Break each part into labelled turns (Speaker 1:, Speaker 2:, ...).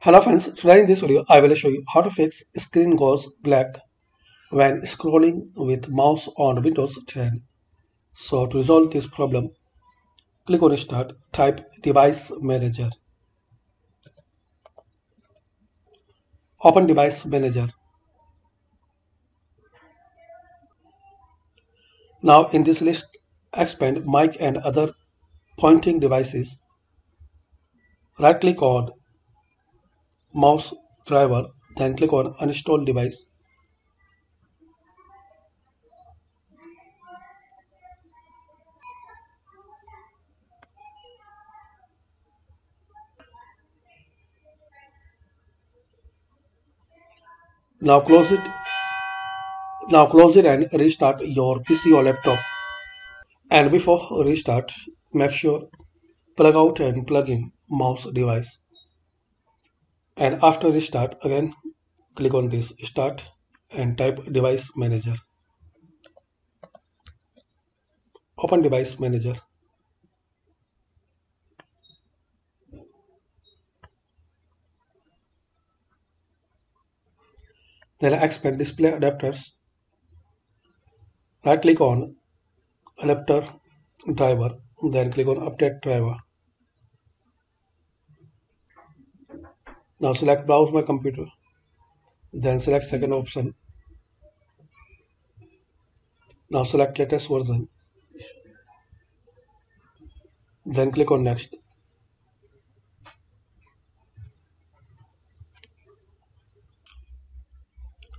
Speaker 1: Hello friends, today in this video I will show you how to fix screen goes black when scrolling with mouse on Windows 10. So to resolve this problem, click on Start, type Device Manager. Open Device Manager. Now in this list, expand mic and other pointing devices. Right click on mouse driver, then click on Uninstall device. Now close it. Now close it and restart your PC or laptop. And before restart, make sure plug out and plug in mouse device. And after restart, again click on this start and type device manager. Open device manager. Then expand display adapters. Right click on adapter driver, then click on update driver. Now select browse my computer, then select second option. Now select latest version, then click on next.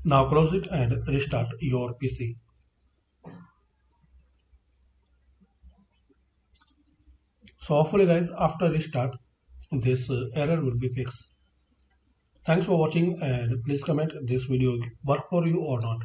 Speaker 1: Now close it and restart your PC. So hopefully guys, after restart this error will be fixed. Thanks for watching and please comment this video work for you or not.